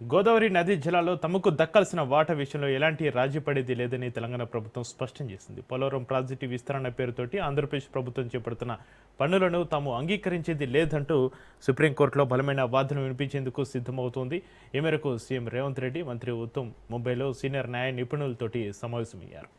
గోదావరి నదీ జలాల్లో తమకు దక్కాల్సిన వాటా విషయంలో ఎలాంటి రాజీ పడేది లేదని తెలంగాణ ప్రభుత్వం స్పష్టం చేసింది. పోలవరం ప్రాజెక్టు విస్తరణ పేరుతోటి ఆంధ్రప్రదేశ్ ప్రభుత్వం చేపడుతున్న పన్నులను తాము అంగీకరించేది లేదంటూ సుప్రీంకోర్టులో బలమైన వాదన వినిపించేందుకు సిద్ధమవుతోంది. ఈ మేరకు సీఎం రేవంత్ రెడ్డి, మంత్రి ఉత్తమ్ ముంబైలో సీనియర్ న్యాయ నిపుణులతోటి సమావేశమయ్యారు.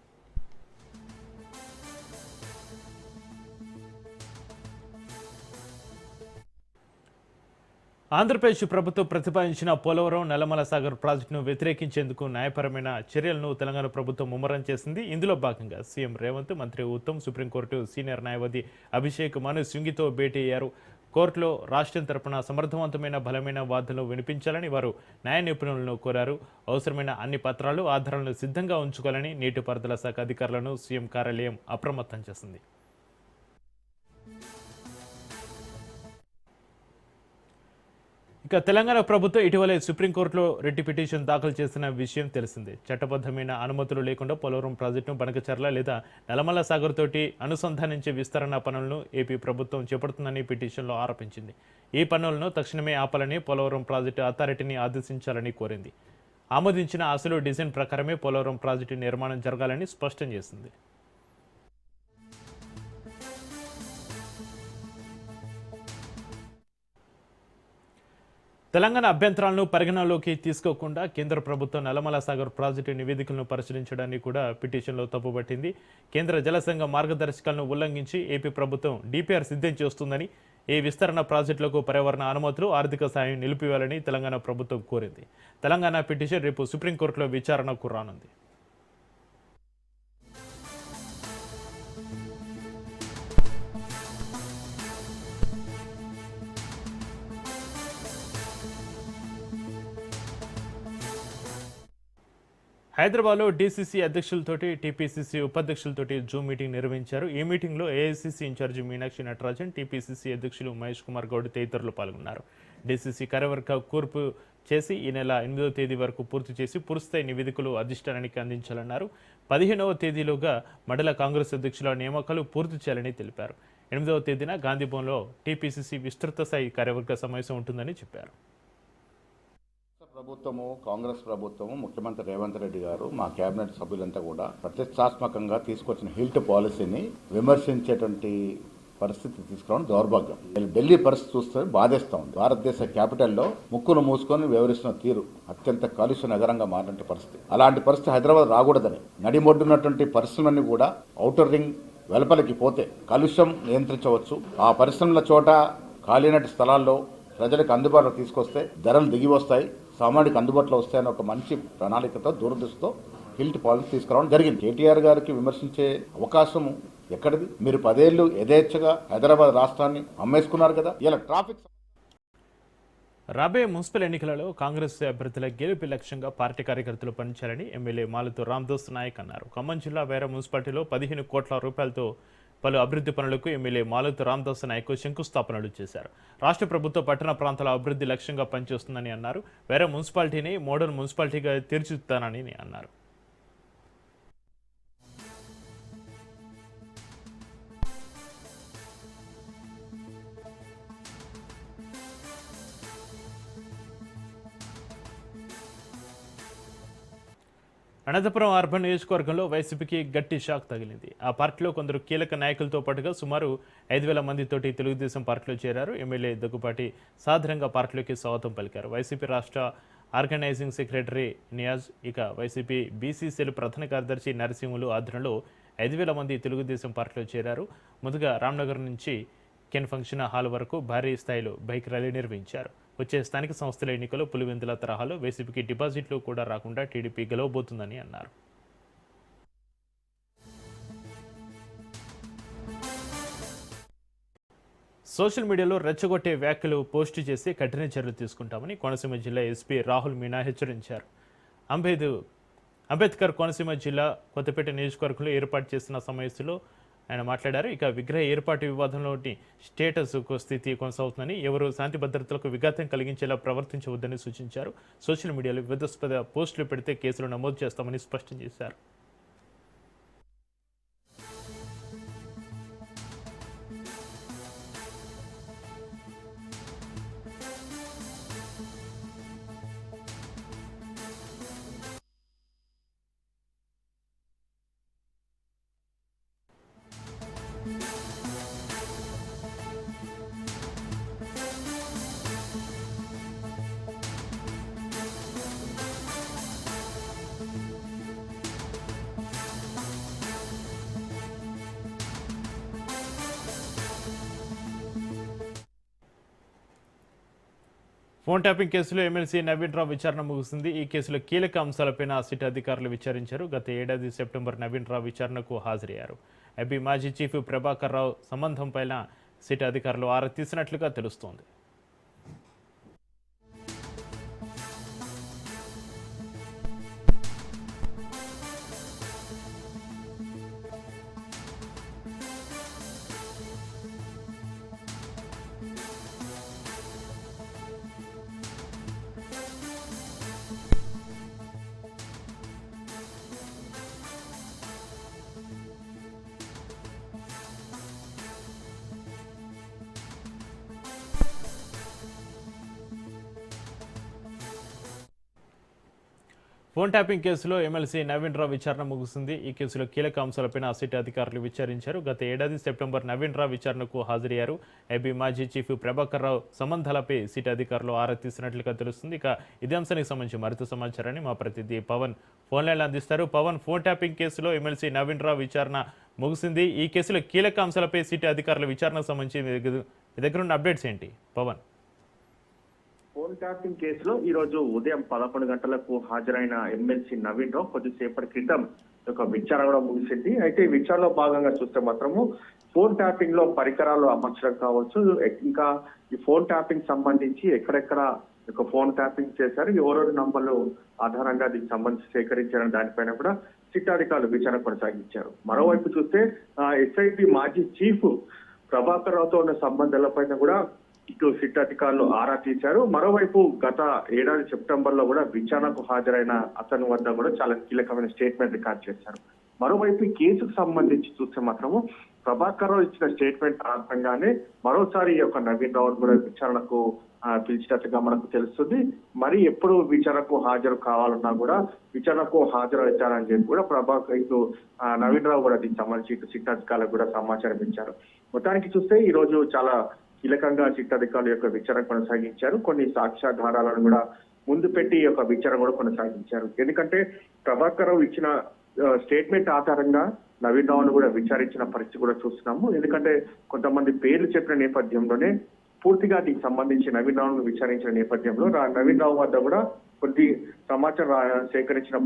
ఆంధ్రప్రదేశ్ ప్రభుత్వం ప్రతిపాదించిన పోలవరం నల్లమల సాగర్ ప్రాజెక్టును వ్యతిరేకించేందుకు న్యాయపరమైన చర్యలను తెలంగాణ ప్రభుత్వం ముమ్మరం చేసింది. ఇందులో భాగంగా సీఎం రేవంత్, మంత్రి ఉత్తమ్ సుప్రీంకోర్టు సీనియర్ న్యాయవాది అభిషేక్ మను సింఘితో భేటీ అయ్యారు. కోర్టులో రాష్ట్రం తరపున సమర్థవంతమైన బలమైన వాదనలు వినిపించాలని వారు న్యాయ నిపుణులను కోరారు. అవసరమైన అన్ని పత్రాలు, ఆధారాలను సిద్ధంగా ఉంచుకోవాలని నీటిపారుదల శాఖ అధికారులను సీఎం కార్యాలయం అప్రమత్తం చేసింది. ఇక తెలంగాణ ప్రభుత్వం ఇటీవలే సుప్రీంకోర్టులో రిట్ పిటిషన్ దాఖలు చేసిన విషయం తెలిసిందే. చట్టబద్ధమైన అనుమతులు లేకుండా పోలవరం ప్రాజెక్టును బనకచర్ల లేదా నల్లమల సాగర్ తోటి అనుసంధానించే విస్తరణ పనులను ఏపీ ప్రభుత్వం చేపడుతుందని పిటిషన్లో ఆరోపించింది. ఈ పనులను తక్షణమే ఆపాలని పోలవరం ప్రాజెక్టు అథారిటీని ఆదేశించాలని కోరింది. ఆమోదించిన అసలు డిజైన్ ప్రకారమే పోలవరం ప్రాజెక్టు నిర్మాణం జరగాలని స్పష్టం చేసింది. తెలంగాణ అభ్యంతరాలను పరిగణనలోకి తీసుకోకుండా కేంద్ర ప్రభుత్వం నల్లమల సాగర్ ప్రాజెక్టు నివేదికలను పరిశీలించడాన్ని కూడా పిటిషన్లో తప్పుపట్టింది. కేంద్ర జలసంఘ మార్గదర్శకాలను ఉల్లంఘించి ఏపీ ప్రభుత్వం డిపిఆర్ సిద్ధం చేస్తుందని, ఈ విస్తరణ ప్రాజెక్టులకు పర్యావరణ అనుమతులు, ఆర్థిక సాయం నిలిపివేయాలని తెలంగాణ ప్రభుత్వం కోరింది. తెలంగాణ పిటిషన్ రేపు సుప్రీంకోర్టులో విచారణకు రానుంది. హైదరాబాద్లో డీసీసీ అధ్యక్షులతోటి, టీపీసీసీ ఉపాధ్యక్షులతోటి జూమ్ మీటింగ్ నిర్వహించారు. ఈ మీటింగ్లో AICC incharge Meenakshi Natarajan, TPCC అధ్యక్షులు మహేష్ కుమార్ గౌడ్ తదితరులు పాల్గొన్నారు. డీసీసీ కార్యవర్గ కూర్పు చేసి ఈ నెల 8వ తేదీ వరకు పూర్తి చేసి పూర్తిస్థాయి నివేదికలు అధిష్టానానికి అందించాలన్నారు. 15వ తేదీలోగా మండల కాంగ్రెస్ అధ్యక్షుల నియామకాలు పూర్తి చేయాలని తెలిపారు. 8వ తేదీన గాంధీభవన్లో టీపీసీసీ విస్తృత స్థాయి కార్యవర్గ సమావేశం ఉంటుందని చెప్పారు. ప్రభుత్వము, కాంగ్రెస్ ప్రభుత్వము, ముఖ్యమంత్రి రేవంత్ రెడ్డి గారు, మా కేబినెట్ సభ్యులంతా కూడా ప్రతిష్టాత్మకంగా తీసుకొచ్చిన హిల్ట్ పాలసీని విమర్శించేటువంటి పరిస్థితి తీసుకురావడం దౌర్భాగ్యం. ఢిల్లీ పరిస్థితి చూస్తే బాధేస్తా ఉంది. భారతదేశ క్యాపిటల్లో ముక్కును మూసుకొని వ్యవహరిస్తున్న తీరు అత్యంత కాలుష్య నగరంగా మారినటువంటి పరిస్థితి. అలాంటి పరిస్థితి హైదరాబాద్ రాకూడదని నడిమొడ్డున్నటువంటి పరిశ్రమని కూడా ఔటర్ రింగ్ వెలుపలికి పోతే కాలుష్యం నియంత్రించవచ్చు. ఆ పరిశ్రమల చోట ఖాళీనటి స్థలాల్లో ప్రజలకు అందుబాటులో తీసుకొస్తే ధరలు దిగి వస్తాయి, సామాన్యుడికి అందుబాటులో వస్తాయని ఒక మంచి ప్రణాళికతో, దూరదృష్టితో హిల్ట్ పాలసీ తీసుకురావడం జరిగింది. కేటీఆర్ గారికి విమర్శించే అవకాశం ఎక్కడిది? మీరు 10 ఏళ్ళు యథేచ్ఛగా హైదరాబాద్ రాష్ట్రాన్ని అమ్మేసుకున్నారు కదా. ఇలా ట్రాఫిక్ రాబోయే మున్సిపల్ ఎన్నికలలో కాంగ్రెస్ అభ్యర్థుల గెలుపు లక్ష్యంగా పార్టీ కార్యకర్తలు పనిచేయాలని ఎమ్మెల్యే మాలతు రామదాస్ నాయక్ అన్నారు. ఖమ్మం జిల్లా వేర మున్సిపాలిటీలో 15 కోట్ల రూపాయలతో పలు అభివృద్ధి పనులకు ఎమ్మెల్యే మాలతు రామదాస్ నాయక్ శంకుస్థాపనలు చేశారు. రాష్ట్ర ప్రభుత్వ పట్టణ ప్రాంతాల అభివృద్ధి లక్ష్యంగా పనిచేస్తుందని అన్నారు. వేరే మున్సిపాలిటీని మోడల్ మున్సిపాలిటీగా తీర్చిదిద్దానని అన్నారు. అనంతపురం అర్బన్ నియోజకవర్గంలో వైసీపీకి గట్టి షాక్ తగిలింది. ఆ పార్టీలో కొందరు కీలక నాయకులతో పాటుగా సుమారు 5,000 మందితోటి తెలుగుదేశం పార్టీలో చేరారు. ఎమ్మెల్యే దగ్గుపాటి సాధారణంగా పార్టీలోకి స్వాగతం పలికారు. వైసీపీ రాష్ట్ర ఆర్గనైజింగ్ సెక్రటరీ నియాజ్, ఇక వైసీపీ బీసీ సెల్ ప్రధాన కార్యదర్శి నరసింహులు ఆధ్వర్యంలో 5,000 మంది తెలుగుదేశం పార్టీలో చేరారు. ముందుగా రామ్నగర్ నుంచి కెన్ ఫంక్షన్ హాల్ వరకు భారీ స్థాయిలో బైక్ ర్యాలీ నిర్వహించారు. వచ్చే స్థానిక సంస్థల ఎన్నికల్లో పులివెందుల తరహాలో వైసీపీకి డిపాజిట్లు కూడా రాకుండా టీడీపీ గెలవబోతుందని అన్నారు. సోషల్ మీడియాలో రెచ్చగొట్టే వ్యాఖ్యలు పోస్టు చేసి కఠిన చర్యలు తీసుకుంటామని కోనసీమ జిల్లా ఎస్పీ రాహుల్ మీనా హెచ్చరించారు. అంబేద్కర్ కోనసీమ జిల్లా కొత్తపేట నియోజకవర్గంలో ఏర్పాటు చేసిన సమావేశంలో ఆయన మాట్లాడారు. ఇక విగ్రహ ఏర్పాటు వివాదంలోని స్టేటస్ స్థితి కొనసాగుతుందని, ఎవరు శాంతి భద్రతలకు విఘాతం కలిగించేలా ప్రవర్తించవద్దని సూచించారు. సోషల్ మీడియాలో వివాదాస్పద పోస్టులు పెడితే కేసులు నమోదు చేస్తామని స్పష్టం చేశారు. ఫోన్ ట్యాపింగ్ కేసులో ఎమ్మెల్సీ నవీన్ రావు విచారణ ముగిసింది. ఈ కేసులో కీలక అంశాలపైన సిట్ అధికారులు విచారించారు. గత ఏడాది సెప్టెంబర్ నవీన్ రావు విచారణకు హాజరయ్యారు. ఏపీ మాజీ చీఫ్ ప్రభాకర్ రావు సంబంధంపైన సిట్ అధికారులు ఆరా తీసినట్లుగా తెలుస్తోంది. ఫోన్ ట్యాపింగ్ కేసులో ఎమ్మెల్సీ నవీన్ రావు విచారణ ముగిసింది. ఈ కేసులో కీలక అంశాలపైన సిట్ అధికారులు విచారించారు. గత ఏడాది సెప్టెంబర్ నవీన్ రావు విచారణకు హాజరయ్యారు. ఏపీ మాజీ చీఫ్ ప్రభాకర్ రావు సంబంధాలపై సిట్ అధికారులు ఆరా తీసినట్లుగా తెలుస్తుంది. ఇక ఇదే అంశానికి సంబంధించి మరింత సమాచారాన్ని మా ప్రతినిధి పవన్ ఫోన్ లైన్లో అందిస్తారు. పవన్, ఫోన్ ట్యాపింగ్ కేసులో ఎమ్మెల్సీ నవీన్ రావు విచారణ ముగిసింది. ఈ కేసులో కీలక అంశాలపై సిట్ అధికారుల విచారణకు సంబంధించి మీ దగ్గర ఉన్న అప్డేట్స్ ఏంటి పవన్? ఫోన్ ట్యాపింగ్ కేసులో ఈ రోజు ఉదయం 11 గంటలకు హాజరైన ఎమ్మెల్సీ నవీన్ రావు కొద్దిసేపటి క్రితం ఒక విచారణ కూడా ముగిసింది. అయితే ఈ విచారణలో భాగంగా చూస్తే మాత్రము ఫోన్ ట్యాపింగ్ లో పరికరాలు అమర్చడం కావచ్చు, ఇంకా ఈ ఫోన్ ట్యాపింగ్ సంబంధించి ఎక్కడెక్కడ ఒక ఫోన్ ట్యాపింగ్ చేశారు, ఎవరెవరి నంబర్లు ఆధారంగా దీనికి సంబంధించి సేకరించారని దానిపైన కూడా సిట్ అధికారులు విచారణ కొనసాగించారు. మరోవైపు చూస్తే ఎస్ఐటి మాజీ చీఫ్ ప్రభాకర్ రావుతో ఉన్న సంబంధాలపైన కూడా ఇటు సిట్ అధికారులు ఆరా తీశారు. మరోవైపు గత ఏడాది సెప్టెంబర్ లో కూడా విచారణకు హాజరైన అతని వద్ద కూడా చాలా కీలకమైన స్టేట్మెంట్ రికార్డ్ చేశారు. మరోవైపు ఈ కేసుకు సంబంధించి చూస్తే మాత్రము ప్రభాకర్ రావు ఇచ్చిన స్టేట్మెంట్ ఆధారంగానే మరోసారి ఈ యొక్క నవీన్ రావు కూడా విచారణకు పిలిచినట్లుగా మనకు తెలుస్తుంది. మరి ఎప్పుడు విచారణకు హాజరు కావాలన్నా కూడా విచారణకు హాజరు అవుతారని చెప్పి కూడా ప్రభాకర్ ఇటు నవీన్ రావు కూడా దీనికి సంబంధించి ఇటు సిట్ అధికారులకు కూడా సమాచారం ఇచ్చారు. మొత్తానికి చూస్తే ఈ రోజు చాలా కీలకంగా సిట్ అధికారుల యొక్క విచారణ కొనసాగించారు. కొన్ని సాక్ష్యాధారాలను కూడా ముందు పెట్టి ఈ యొక్క విచారణ కూడా కొనసాగించారు. ఎందుకంటే ప్రభాకర్ రావు ఇచ్చిన స్టేట్మెంట్ ఆధారంగా నవీన్ రావును కూడా విచారించిన పరిస్థితి కూడా చూస్తున్నాము. ఎందుకంటే కొంతమంది పేర్లు చెప్పిన నేపథ్యంలోనే పూర్తిగా దీనికి సంబంధించి నవీన్ రావును విచారించిన నేపథ్యంలో నవీన్ రావు వద్ద కూడా కొద్ది సమాచారం సేకరించిన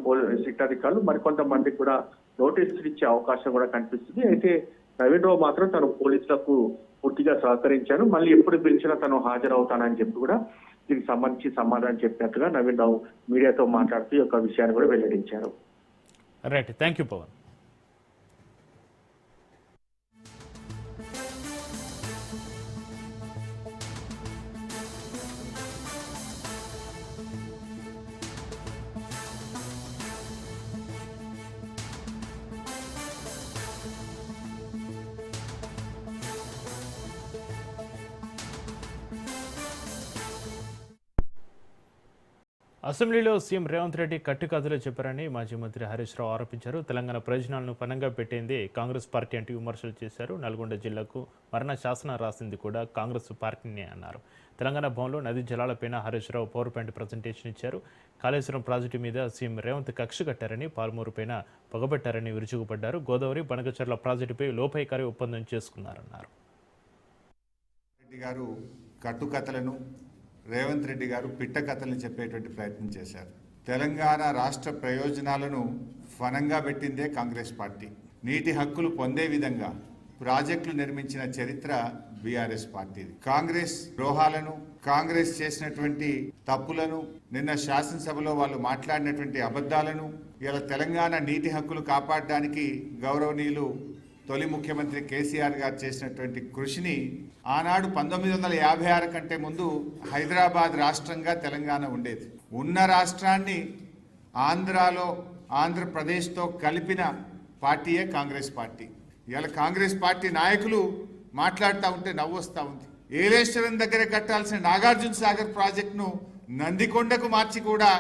సిట్ అధికారులు మరికొంతమందికి కూడా నోటీసులు ఇచ్చే అవకాశం కూడా కనిపిస్తుంది. అయితే నవీన్ రావు మాత్రం తను పోలీసులకు పూర్తిగా సహకరించారు. మళ్ళీ ఎప్పుడు పిలిచినా తను హాజరవుతానని చెప్పి కూడా దీనికి సంబంధించి సమాధానం చెప్పినట్టుగా నవీన్ రావు మీడియాతో మాట్లాడుతూ ఈ యొక్క విషయాన్ని కూడా వెల్లడించారు. Right, thank you Pavan. అసెంబ్లీలో సీఎం రేవంత్ రెడ్డి కట్టుకథలు చెప్పారని మాజీ మంత్రి హరీష్ రావు ఆరోపించారు. తెలంగాణ ప్రయోజనాలను పనంగా పెట్టింది కాంగ్రెస్ పార్టీ అంటూ విమర్శలు చేశారు. నల్గొండ జిల్లాకు మరణ శాసనం రాసింది కూడా కాంగ్రెస్ పార్టీనే అన్నారు. తెలంగాణ భవన్లో నదీ జలాలపైన Harish Rao power point presentation ఇచ్చారు. కాళేశ్వరం ప్రాజెక్టు మీద సీఎం రేవంత్ కక్ష కట్టారని, పాల్మూరు పైన పగబట్టారని విరుచుకుపడ్డారు. గోదావరి బనకచర్ల ప్రాజెక్టుపై లోపాయికారి ఒప్పందం చేసుకున్నారన్నారు. కట్టుకథలను రేవంత్ రెడ్డి గారు పిట్ట కథల్ని చెప్పేటువంటి ప్రయత్నం చేశారు. తెలంగాణ రాష్ట్ర ప్రయోజనాలను ఫనంగా పెట్టిందే కాంగ్రెస్ పార్టీ. నీటి హక్కులు పొందే విధంగా ప్రాజెక్టులు నిర్మించిన చరిత్ర బీఆర్ఎస్ పార్టీది. కాంగ్రెస్ ద్రోహాలను, కాంగ్రెస్ చేసినటువంటి తప్పులను, నిన్న శాసనసభలో వాళ్ళు మాట్లాడినటువంటి అబద్ధాలను, ఇలా తెలంగాణ నీటి హక్కులు కాపాడడానికి గౌరవనీయులు తొలి ముఖ్యమంత్రి కేసీఆర్ గారు చేసినటువంటి కృషిని ఆనాడు 1956 కంటే ముందు హైదరాబాద్ రాష్ట్రంగా తెలంగాణ ఉండేది. ఉన్న రాష్ట్రాన్ని ఆంధ్రప్రదేశ్తో కలిపిన పార్టీయే కాంగ్రెస్ పార్టీ. ఇవాళ కాంగ్రెస్ పార్టీ నాయకులు మాట్లాడుతూ ఉంటే నవ్వు వస్తూ ఉంది. ఏలేశ్వరం దగ్గర కట్టాల్సిన నాగార్జున సాగర్ ప్రాజెక్టును నందికొండకు మార్చి కూడా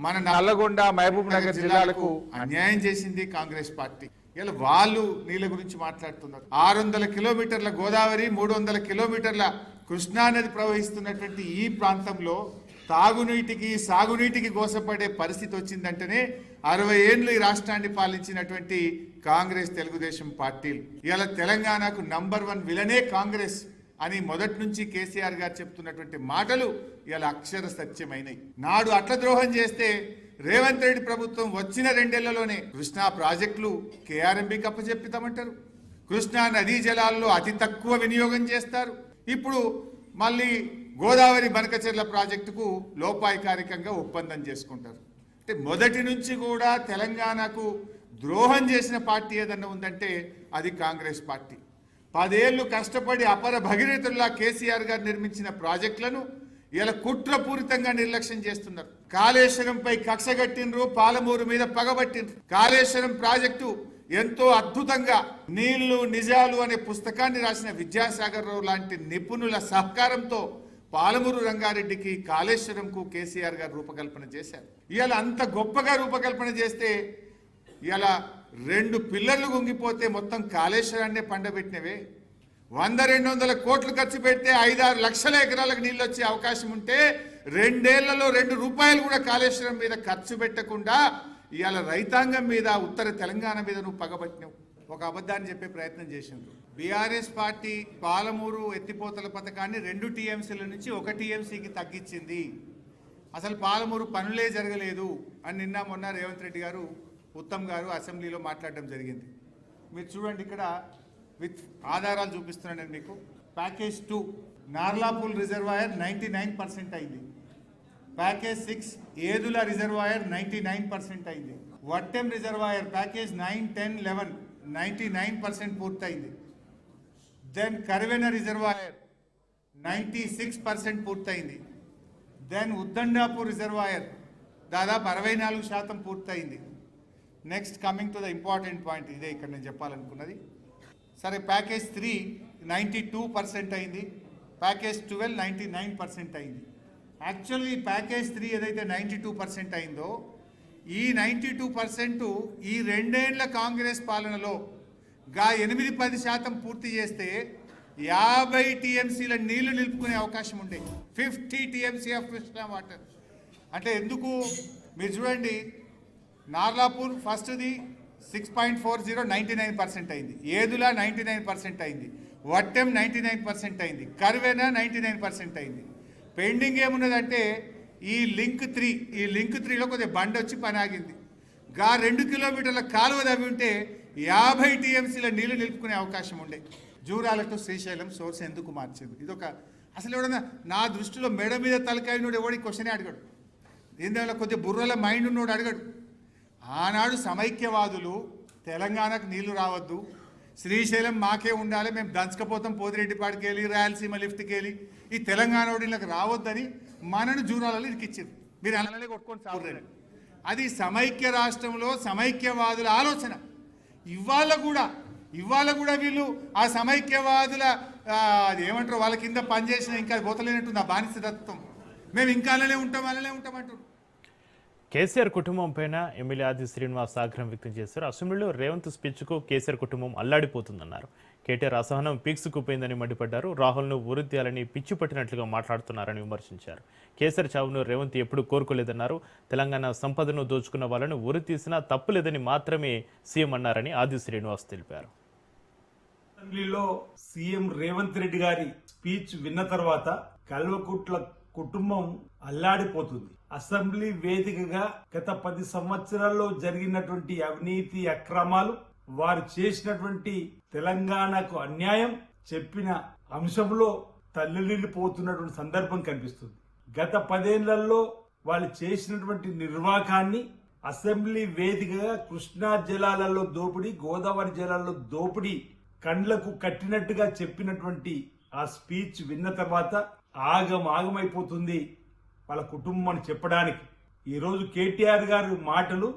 మన నల్లగొండ, మహబూబ్ నగర్ జిల్లాలకు అన్యాయం చేసింది కాంగ్రెస్ పార్టీ. ఇలా వాళ్ళు నీళ్ళ గురించి మాట్లాడుతున్నారు. 600 కిలోమీటర్ల గోదావరి, 300 కిలోమీటర్ల కృష్ణానది ప్రవహిస్తున్నటువంటి ఈ ప్రాంతంలో తాగునీటికి, సాగునీటికి గోసపడే పరిస్థితి వచ్చిందంటేనే 60 ఏళ్ళు ఈ రాష్ట్రాన్ని పాలించినటువంటి కాంగ్రెస్, తెలుగుదేశం పార్టీలు. ఇలా తెలంగాణకు నంబర్ 1 విలనే కాంగ్రెస్. అని మొదటి నుంచి కేసీఆర్ గారు చెప్తున్నటువంటి మాటలు ఇలా అక్షర సత్యమైనవి. నాడు అట్ల ద్రోహం చేస్తే రేవంత్ రెడ్డి ప్రభుత్వం వచ్చిన 2 ఏళ్లలోనే కృష్ణా ప్రాజెక్టులు కేఆర్ఎంబీకి అప్పచెప్పితామంటారు. కృష్ణా నదీ జలాల్లో అతి తక్కువ వినియోగం చేస్తారు. ఇప్పుడు మళ్ళీ గోదావరి బనకచెర్ల ప్రాజెక్టుకు లోపాయికారికంగా ఒప్పందం చేసుకుంటారు. అంటే మొదటి నుంచి కూడా తెలంగాణకు ద్రోహం చేసిన పార్టీ ఏదన్నా ఉందంటే అది కాంగ్రెస్ పార్టీ. 10 ఏళ్లు కష్టపడి అపర భగీరథుల్లా కేసీఆర్ గారు నిర్మించిన ప్రాజెక్టులను ఇలా కుట్రపూరితంగా నిర్లక్ష్యం చేస్తున్నారు. కాళేశ్వరంపై కక్షగట్టినరు, పాలమూరు మీద పగబట్టినరు. కాళేశ్వరం ప్రాజెక్టు ఎంతో అద్భుతంగా నీళ్లు నిజాలు అనే పుస్తకాన్ని రాసిన విద్యాసాగర్ రావు లాంటి నిపుణుల సహకారంతో పాలమూరు రంగారెడ్డికి కాళేశ్వరంకు కేసీఆర్ గారు రూపకల్పన చేశారు. ఇవాళ అంత గొప్పగా రూపకల్పన చేస్తే ఇవాళ 2 పిల్లర్లు గుంగిపోతే మొత్తం కాళేశ్వరాన్నే పండబెట్టినవే. 100-200 కోట్లు ఖర్చు పెడితే 5-6 లక్షల ఎకరాలకు నీళ్ళు వచ్చే అవకాశం ఉంటే 2 ఏళ్లలో 2 రూపాయలు కూడా కాళేశ్వరం మీద ఖర్చు పెట్టకుండా ఇవాళ రైతాంగం మీద, ఉత్తర తెలంగాణ మీద నువ్వు పగబట్టినావు. ఒక అబద్ధాన్ని చెప్పే ప్రయత్నం చేసిండ్రు. బీఆర్ఎస్ పార్టీ పాలమూరు ఎత్తిపోతల పథకాన్ని 2 టీఎంసీల నుంచి 1 టీఎంసీకి తగ్గించింది. అసలు పాలమూరు పనులే జరగలేదు అని నిన్న మొన్న రేవంత్ రెడ్డి గారు, ఉత్తమ్ గారు అసెంబ్లీలో మాట్లాడడం జరిగింది. మీరు చూడండి, ఇక్కడ విత్ ఆధారాలు చూపిస్తున్నాను నేను మీకు. ప్యాకేజ్ 2 నార్లాపూల్ రిజర్వాయర్ 99% అయింది. ప్యాకేజ్ 6 ఏదుల రిజర్వాయర్ 99% అయింది. వట్టెం రిజర్వాయర్ ప్యాకేజ్ 9, 10, 11 99% పూర్తయింది. దెన్ కర్వెన రిజర్వాయర్ 96% పూర్తయింది. దెన్ ఉద్దండాపూర్ రిజర్వాయర్ దాదాపు 64% పూర్తయింది. Next coming to the important point, ఇదే ఇక్కడ నేను చెప్పాలనుకున్నది. సరే, ప్యాకేజ్ 3 92% అయింది. ప్యాకేజ్ 12 99% అయింది. యాక్చువల్లీ ప్యాకేజ్ 3 ఏదైతే 92% అయిందో, ఈ 92% ఈ 2 ఏళ్ల కాంగ్రెస్ పాలనలో 8-10% పూర్తి చేస్తే 50 టీఎంసీల నీళ్లు నిలుపుకునే అవకాశం ఉండే. 50 టీఎంసీ ఆఫ్ కృష్ణా వాటర్. అంటే ఎందుకు మీరు చూడండి, నార్లాపూర్ ఫస్ట్ది 6.40 99% అయింది. ఏదులా 99% అయింది. వట్టెం 99% అయింది. కర్వెన 99% అయింది. పెండింగ్ ఏమున్నదంటే ఈ లింక్ 3లో కొద్దిగా బండి వచ్చి పని ఆగింది. 2 కిలోమీటర్ల కాలువ తవ్వి ఉంటే 50 టీఎంసీల నీళ్లు నిలుపుకునే అవకాశం ఉండే. జూరాల టు శ్రీశైలం సోర్స్ ఎందుకు మార్చింది? ఇదొక అసలు ఎవడన్నా నా దృష్టిలో మెడ మీద తలకాయనోడు ఎవడి క్వశ్చనే అడగడు. దీనివల్ల కొద్దిగా బుర్రల మైండ్ ఉన్నోడు అడగడు. ఆనాడు సమైక్యవాదులు తెలంగాణకు నీళ్లు రావద్దు, శ్రీశైలం మాకే ఉండాలి, మేము దంచకపోతాం పోతిరెడ్డిపాటికి వెళ్ళి రాయలసీమ లిఫ్ట్కి వెళ్ళి, ఈ తెలంగాణ ఓడిలకు రావద్దని మనను జూరాలలో ఇరికిచ్చారు. మీరు అలానే కొట్టుకొని సాగుతారు. అది సమైక్య రాష్ట్రంలో సమైక్యవాదుల ఆలోచన. ఇవాళ కూడా వీళ్ళు ఆ సమైక్యవాదుల అది ఏమంటారు, వాళ్ళ కింద పనిచేసిన ఇంకా పోతలేనట్టుంది ఆ బానిసతత్వం. మేము ఇంకా అలానే ఉంటాం అంటారు. కేసీఆర్ కుటుంబం పైన ఎమ్మెల్యే ఆది శ్రీనివాస్ ఆగ్రహం వ్యక్తం చేశారు. అసెంబ్లీలో రేవంత్ స్పీచ్కు కేసీఆర్ కుటుంబం అల్లాడిపోతుందన్నారు. కేటీఆర్ అసహనం పీక్స్కు పోయిందని మండిపడ్డారు. రాహుల్ను ఉరితీయాలని పిచ్చి పట్టినట్లుగా మాట్లాడుతున్నారని విమర్శించారు. కేసీఆర్ చావును రేవంత్ ఎప్పుడూ కోరుకోలేదన్నారు. తెలంగాణ సంపదను దోచుకున్న వాళ్ళను ఉరి తీసినా తప్పులేదని మాత్రమే సీఎం అన్నారని ఆది శ్రీనివాస్ తెలిపారు. అసెంబ్లీలో సీఎం రేవంత్ రెడ్డి గారి స్పీచ్ విన్న తర్వాత కల్వకుట్ల కుటుంబం అల్లాడిపోతుంది. అసెంబ్లీ వేదికగా గత 10 సంవత్సరాల్లో జరిగినటువంటి అవినీతి అక్రమాలు, వారు చేసినటువంటి తెలంగాణకు అన్యాయం చెప్పిన అంశంలో తల్లడిల్లిపోతున్నటువంటి సందర్భం కనిపిస్తుంది. గత 10 ఏళ్లలో వాళ్ళు చేసినటువంటి నిర్వాకాన్ని అసెంబ్లీ వేదికగా కృష్ణా జలాలలో దోపిడీ, గోదావరి జలాల్లో దోపిడీ కండ్లకు కట్టినట్టుగా చెప్పినటువంటి ఆ స్పీచ్ విన్న తర్వాత ఆగమైపోతుంది వాళ్ళ కుటుంబం అని చెప్పడానికి. ఈరోజు కేటీఆర్ గారి మాటలు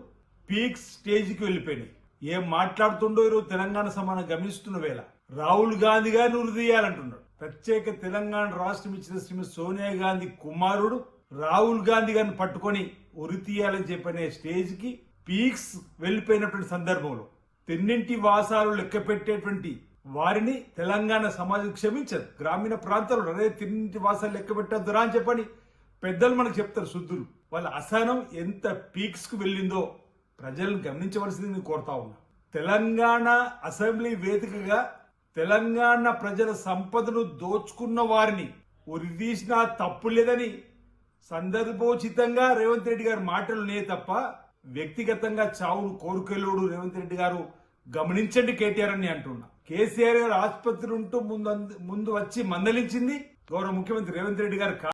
పీక్ స్టేజ్కి వెళ్ళిపోయినాయి. ఏం మాట్లాడుతుండో ఈరోజు తెలంగాణ సమానం గమనిస్తున్న వేళ రాహుల్ గాంధీ గారిని ఉరిదీయాలంటున్నాడు. ప్రత్యేక తెలంగాణ రాష్ట్రం ఇచ్చిన శ్రీమతి సోనియా గాంధీ కుమారుడు రాహుల్ గాంధీ గారిని పట్టుకొని ఉరితీయాలని చెప్పనే స్టేజ్కి పీక్స్ వెళ్ళిపోయినటువంటి సందర్భంలో తెన్నింటి వాసాలు లెక్క పెట్టేటువంటి వారిని తెలంగాణ సమాజం క్షమించదు. గ్రామీణ ప్రాంతాల్లో అదే తిన్నింటి వాసాలు లెక్క పెట్టద్దురా అని చెప్పని పెద్దలు మనకు చెప్తారు శుద్ధులు. వాళ్ళ అసహనం ఎంత పీక్స్ కు వెళ్ళిందో ప్రజలను గమనించవలసింది నేను కోరుతా ఉన్నా. తెలంగాణ అసెంబ్లీ వేదికగా తెలంగాణ ప్రజల సంపదను దోచుకున్న వారిని ఉరిదీసినా తప్పు లేదని సందర్భోచితంగా రేవంత్ రెడ్డి గారి మాటలునే తప్ప వ్యక్తిగతంగా చావును కోరుకెళ్ళుడు రేవంత్ రెడ్డి గారు గమనించండి కేటీఆర్ అని అంటున్నా. కేసీఆర్ గారు ఆసుపత్రి ఉంటూ ముందు వచ్చి మందలించింది గౌరవ ముఖ్యమంత్రి రేవంత్ రెడ్డి గారు.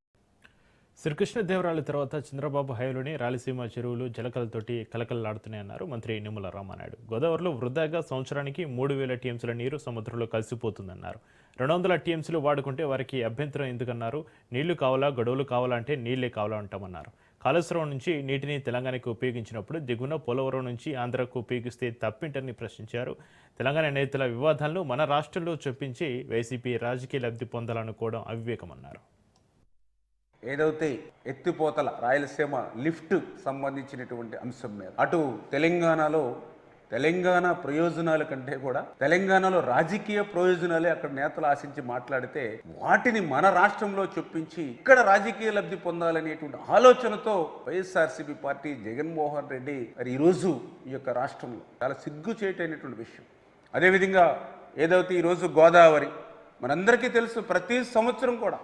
శ్రీకృష్ణదేవరాయల తర్వాత చంద్రబాబు హయాంలోని రాయలసీమ చెరువులు జలకలతోటి కలకలలాడుతున్నాయన్నారు మంత్రి నిమ్మల రామానాయుడు. గోదావరిలో వృధాగా సంవత్సరానికి 3000 టీఎంసీల నీరు సముద్రంలో కలిసిపోతుందన్నారు. 200 టీఎంసీలు వాడుకుంటే వారికి అభ్యంతరం ఎందుకన్నారు. నీళ్లు కావాలా, గడువులు కావాలా అంటే నీళ్లే కావాలా అంటామన్నారు. కాళేశ్వరం నుంచి నీటిని తెలంగాణకు ఉపయోగించినప్పుడు దిగువన పోలవరం నుంచి ఆంధ్రకు ఉపయోగిస్తే తప్పింటని ప్రశ్నించారు. తెలంగాణ నేతల వివాదాలను మన రాష్ట్రంలో చొప్పించి వైసీపీ రాజకీయ లబ్ధి పొందాలనుకోవడం అవివేకమన్నారు. ఏదైతే ఎత్తిపోతల రాయలసీమ లిఫ్ట్ సంబంధించినటువంటి అంశం మీద అటు తెలంగాణ ప్రయోజనాల కంటే కూడా తెలంగాణలో రాజకీయ ప్రయోజనాలే అక్కడ నేతలు ఆశించి మాట్లాడితే వాటిని మన రాష్ట్రంలో చొప్పించి ఇక్కడ రాజకీయ లబ్ధి పొందాలనేటువంటి ఆలోచనతో వైఎస్ఆర్సీపీ పార్టీ జగన్మోహన్ రెడ్డి మరి ఈరోజు ఈ యొక్క రాష్ట్రంలో చాలా సిగ్గుచేటైనటువంటి విషయం. అదేవిధంగా ఏదైతే ఈరోజు గోదావరి మనందరికీ తెలుసు, ప్రతి సంవత్సరం కూడా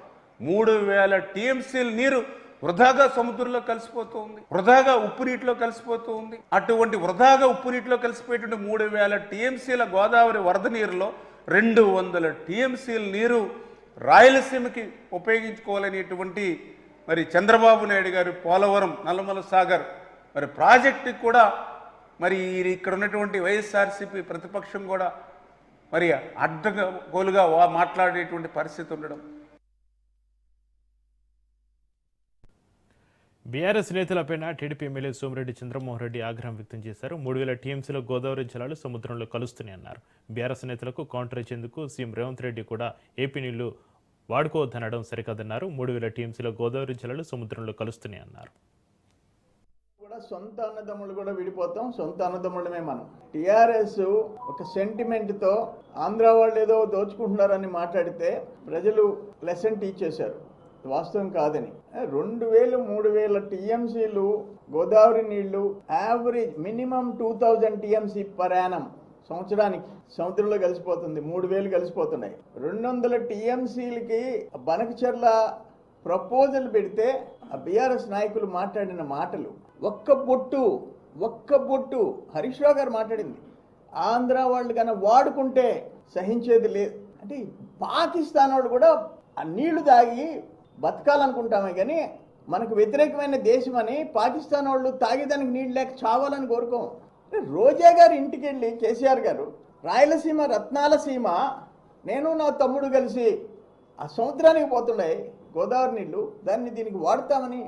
3000 టీఎంసీల నీరు వృధాగా సముద్రంలో కలిసిపోతూ ఉంది, వృధాగా ఉప్పు నీటిలో కలిసిపోతూ ఉంది. అటువంటి వృధాగా ఉప్పు నీటిలో కలిసిపోయేటువంటి 3000 టీఎంసీల గోదావరి వరద నీరులో 200 టీఎంసీల నీరు రాయలసీమకి ఉపయోగించుకోవాలనేటువంటి మరి చంద్రబాబు నాయుడు గారు పోలవరం నల్లమల సాగర్ మరి ప్రాజెక్టుకి కూడా మరి ఇక్కడ ఉన్నటువంటి వైఎస్ఆర్సీపీ ప్రతిపక్షం కూడా మరి అడ్డగోలుగా మాట్లాడేటువంటి పరిస్థితి ఉండడం. బీఆర్ఎస్ నేతలపైన టీడీపీ ఎమ్మెల్యే సోమిరెడ్డి చంద్రమోహన్ రెడ్డి ఆగ్రహం వ్యక్తం చేశారు. 3000 టీఎంసీలో గోదావరి జలాలు సముద్రంలో కలుస్తున్నాయన్నారు. బీఆర్ఎస్ నేతలకు కౌంటర్ ఇచ్చేందుకు సీఎం రేవంత్ రెడ్డి కూడా ఏపీ నీళ్లు వాడుకోవద్దనడం సరికాదన్నారు. 3000 టీఎంసీలో గోదావరి జలాలు సముద్రంలో కలుస్తున్నాయన్నారు. సొంత అన్నదమ్ములు కూడా విడిపోతాం, సొంత అన్నదమ్ములమే మనం. టీఆర్ఎస్ ఒక సెంటిమెంట్తో ఆంధ్ర వాళ్ళు ఏదో దోచుకుంటున్నారని మాట్లాడితే ప్రజలు లెసన్ టీచ్ చేశారు, వాస్తవం కాదని. 2000 3000 టీఎంసీలు గోదావరి నీళ్లు average minimum 2000 TMC per annum సంవత్సరానికి సముద్రంలో కలిసిపోతుంది. 3000 కలిసిపోతున్నాయి. 200 టీఎంసీలకి బనకచర్ల ప్రపోజల్ పెడితే ఆ బీఆర్ఎస్ నాయకులు మాట్లాడిన మాటలు ఒక్క బొట్టు హరీష్ రావు గారు మాట్లాడింది ఆంధ్ర వాళ్ళు కన్నా వాడుకుంటే సహించేది లేదు అంటే, పాకిస్తాన్ వాళ్ళు కూడా ఆ నీళ్లు తాగి బతకాలనుకుంటామే కానీ మనకు వ్యతిరేకమైన దేశం అని పాకిస్తాన్ వాళ్ళు తాగేదానికి నీళ్ళు లేక చావాలని కోరుకోం. రోజా గారు ఇంటికి వెళ్ళి కేసీఆర్ గారు రాయలసీమ రత్నాల సీమ నేను నా తమ్ముడు కలిసి ఆ సముద్రానికి పోతున్నాయి గోదావరి నీళ్లు, దాన్ని దీనికి వాడతామని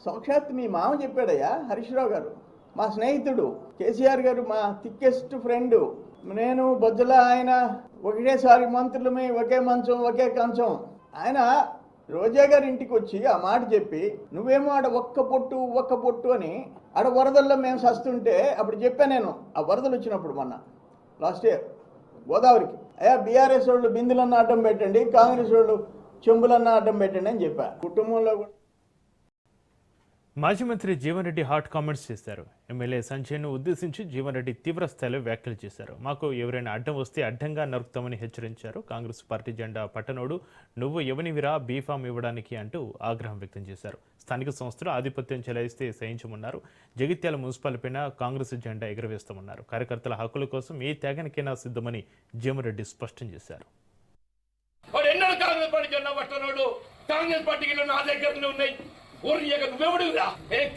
సాక్షాత్ మీ మామ చెప్పాడయ్యా హరీష్ రావు గారు. మా స్నేహితుడు కేసీఆర్ గారు, మా థిక్కెస్ట్ ఫ్రెండు. నేను బొజ్జల ఆయన ఒకటేసారి మంత్రులమే, ఒకే మంచం ఒకే కంచం. ఆయన రోజా గారి ఇంటికి వచ్చి ఆ మాట చెప్పి నువ్వేమో ఆడ ఒక్క పొట్టు అని ఆడ వరదల్లో మేము సస్తుంటే అప్పుడు చెప్పా నేను. ఆ వరదలు వచ్చినప్పుడు మొన్న లాస్ట్ ఇయర్ గోదావరికి, అయ్యా బీఆర్ఎస్ వాళ్ళు బిందులన్నా అడ్డం పెట్టండి, కాంగ్రెస్ వాళ్ళు చెంబులన్నా అడ్డం పెట్టండి అని చెప్పా. కుటుంబంలో కూడా మాజీ మంత్రి జీవన్ రెడ్డి హాట్ కామెంట్స్ చేశారు. ఎమ్మెల్యే సంజయ్ను ఉద్దేశించి జీవన్ రెడ్డి తీవ్ర స్థాయిలో వ్యాఖ్యలు చేశారు. మాకు ఎవరైనా అడ్డం వస్తే అడ్డంగా నరుకుతామని హెచ్చరించారు. కాంగ్రెస్ పార్టీ జెండా పట్టనోడు నువ్వు ఎవనివిరా బీఫామ్ ఇవ్వడానికి అంటూ ఆగ్రహం వ్యక్తం చేశారు. స్థానిక సంస్థలు ఆధిపత్యం చెలాయిస్తే సహించమన్నారు. జగిత్యాల మున్సిపాలిటీపైన కాంగ్రెస్ జెండా ఎగురవేస్తామన్నారు. కార్యకర్తల హక్కుల కోసం ఏ త్యాగానికైనా సిద్ధమని జీవన్ రెడ్డి స్పష్టం చేశారు. కాంగ్రెస్ పార్టీకి నా దగ్గర ఉన్నాయి. నువ్వెవడురా?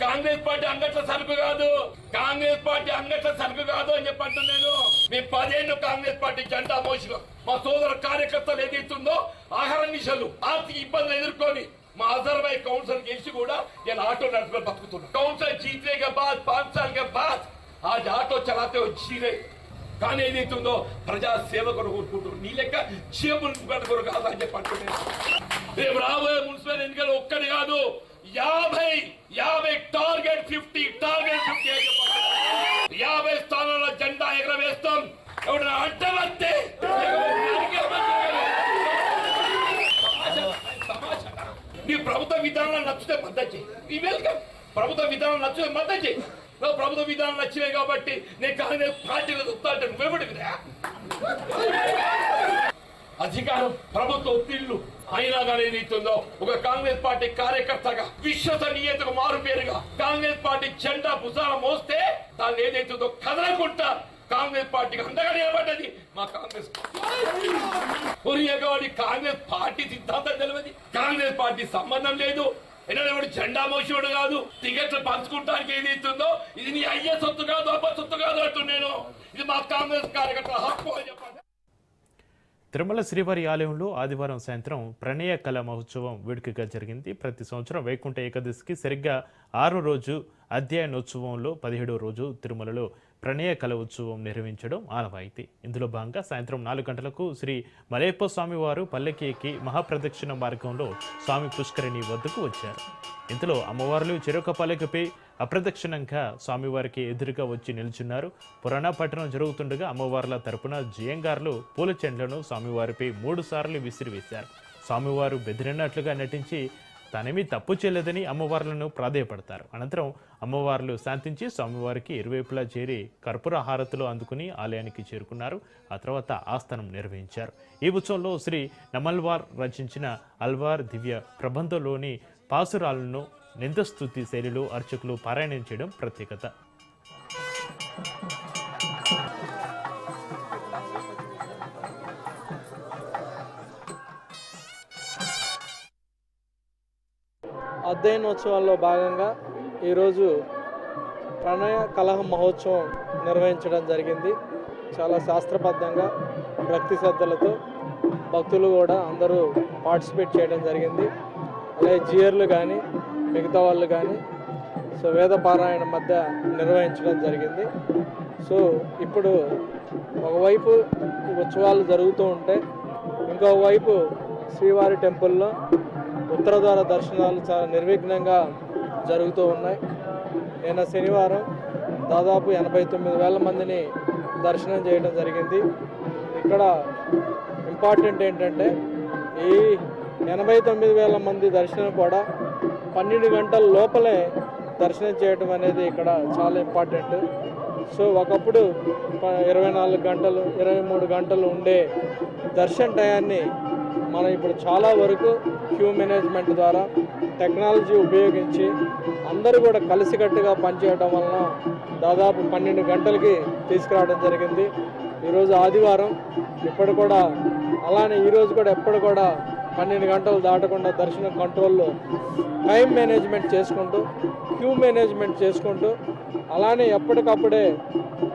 కాంగ్రెస్ పార్టీ అంగట్ల సరుకు కాదు, కాంగ్రెస్ పార్టీ అంగట్ల సరుకు కాదు అని చెప్పంటు నేను. మేము 10 ఏళ్ళు కాంగ్రెస్ పార్టీ జెండా మోసినాం. మా సోదర కార్యకర్తలు ఏదైతుందో ఆహార నిశలు ఆర్థిక ఇబ్బందులు ఎదుర్కొని మా అజర్వై కౌన్సిల్ గెలిచి కూడా నేను ఆటో నడుపుకొని బతుకుతున్నాను. కౌన్సిల్ జీతే के बाद 5 साल के बाद आज ఆటో చలాతే వచ్చి కానీ ఏదైతుందో ప్రజా సేవ కొరకు కోరుకుంటున్నారు. నీ లెక్క చీపులు కొరకు కాదు అని చెప్పంటున్నాను. రేపు రాబోయే మున్సిపల్ ఎన్నికలు ఒక్కటి కాదు, 50 టార్గెట్ 50 50 స్థానాల్లో జెండా ఎగరవేస్తాం. ఎవరైనా అడ్డమంటే నీ ప్రభుత్వ విధానాలు నచ్చితే మద్దతు చేయి. వెల్కమ్. ప్రభుత్వ విధానాలు నచ్చితే మద్దతు చేయి. ప్రభుత్వ విధానాలు నచ్చినాయి కాబట్టి నేను కాంగ్రెస్ పార్టీలో చూస్తా అంటే నువ్వెవడివిరా? అధికారం ప్రభుత్వ ఒత్తిళ్లు అయినా కానీ ఏదైతుందో ఒక కాంగ్రెస్ పార్టీ కార్యకర్తగా విశ్వసనీయతకు మారు పేరుగా కాంగ్రెస్ పార్టీ జెండా భుజాన మోస్తే దాన్ని ఏదైతుందో కదలకుండా కాంగ్రెస్ పార్టీకి అండగా నిలబడ్డది మా కాంగ్రెస్ కాంగ్రెస్ పార్టీ సిద్ధాంతం తెలియదు, కాంగ్రెస్ పార్టీ సంబంధం లేదు. ఎన్నడెవడు జెండా మోసేవాడు కాదు, టికెట్లు పంచుకుంటానికి ఏది ఇస్తుందో ఇది నీ అయ్యే సొత్తు కాదు, అబ్బ సొత్తు కాదు అంటూ నేను. ఇది మా కాంగ్రెస్ కార్యకర్తల హక్కు అని చెప్పండి. తిరుమల శ్రీవారి ఆలయంలో ఆదివారం సాయంత్రం ప్రణయ కళ మహోత్సవం వేడుకగా జరిగింది. ప్రతి సంవత్సరం వైకుంఠ ఏకాదశికి సరిగ్గా 6వ రోజు అధ్యయనోత్సవంలో 17వ రోజు తిరుమలలో ప్రణయ కళ ఉత్సవం నిర్వహించడం ఆనవాయితీ. ఇందులో భాగంగా సాయంత్రం 4 గంటలకు శ్రీ మలయప్ప స్వామి వారు పల్లకి ఎక్కి మహాప్రదక్షిణ మార్గంలో స్వామి పుష్కరిణి వద్దకు వచ్చారు. ఇందులో అమ్మవార్లు చెరొక పల్లకిపై అప్రదక్షిణంగా స్వామివారికి ఎదురుగా వచ్చి నిల్చున్నారు. పురాణ పఠనం జరుగుతుండగా అమ్మవార్ల తరపున జయంగారులు పూల చెండ్లను స్వామివారిపై 3 సార్లు విసిరివేశారు. స్వామివారు బెదిరినట్లుగా నటించి తనేమీ తప్పు చేయలేదని అమ్మవార్లను ప్రాధేయపడతారు. అనంతరం అమ్మవార్లు శాంతించి స్వామివారికి ఇరువైపులా చేరి కర్పూర హారతులు అందుకుని ఆలయానికి చేరుకున్నారు. ఆ తర్వాత ఆస్థానం నిర్వహించారు. ఈ ఉత్సవంలో శ్రీ నమల్వార్ రచించిన అల్వార్ దివ్య ప్రబంధంలోని పాసురాలను నిందస్తుతి శైలిలో అర్చకులు పారాయణం చేయడం ప్రత్యేకత. అధ్యయనోత్సవాల్లో భాగంగా ఈరోజు ప్రణయ కలహ మహోత్సవం నిర్వహించడం జరిగింది. చాలా శాస్త్రబద్ధంగా భక్తి శ్రద్ధలతో భక్తులు కూడా అందరూ పార్టిసిపేట్ చేయడం జరిగింది. అలాగే జియర్లు కానీ మిగతా వాళ్ళు కానీ వేద పారాయణ మధ్య నిర్వహించడం జరిగింది. ఇప్పుడు ఒకవైపు ఉత్సవాలు జరుగుతూ ఉంటే ఇంకోవైపు శ్రీవారి టెంపుల్లో ఉత్తర ద్వార దర్శనాలు చాలా నిర్విఘ్నంగా జరుగుతూ ఉన్నాయి. నిన్న శనివారం దాదాపు 89,000 మందిని దర్శనం చేయడం జరిగింది. ఇక్కడ ఇంపార్టెంట్ ఏంటంటే ఈ 89,000 మంది దర్శనం కూడా 12 గంటల లోపలే దర్శనం చేయడం అనేది ఇక్కడ చాలా ఇంపార్టెంట్. ఒకప్పుడు 24 గంటలు 23 గంటలు ఉండే దర్శన టయాన్ని మనం ఇప్పుడు చాలా వరకు క్యూ మేనేజ్మెంట్ ద్వారా టెక్నాలజీ ఉపయోగించి అందరూ కూడా కలిసికట్టుగా పనిచేయడం వలన దాదాపు 12 గంటలకి తీసుకురావడం జరిగింది. ఈరోజు ఆదివారం ఇప్పుడు కూడా అలానే ఈరోజు కూడా ఎప్పుడు కూడా 12 గంటలు దాటకుండా దర్శనం కంట్రోల్లో టైం మేనేజ్మెంట్ చేసుకుంటూ క్యూ మేనేజ్మెంట్ చేసుకుంటూ అలానే ఎప్పటికప్పుడే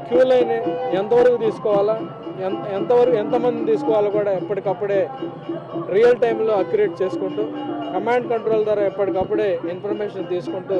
క్యూ లైన్ ఎంతవరకు తీసుకోవాలా ఎంతమంది తీసుకోవాలో కూడా ఎప్పటికప్పుడే రియల్ టైంలో అక్యురేట్ చేసుకుంటూ కమాండ్ కంట్రోల్ ద్వారా ఎప్పటికప్పుడే ఇన్ఫర్మేషన్ తీసుకుంటూ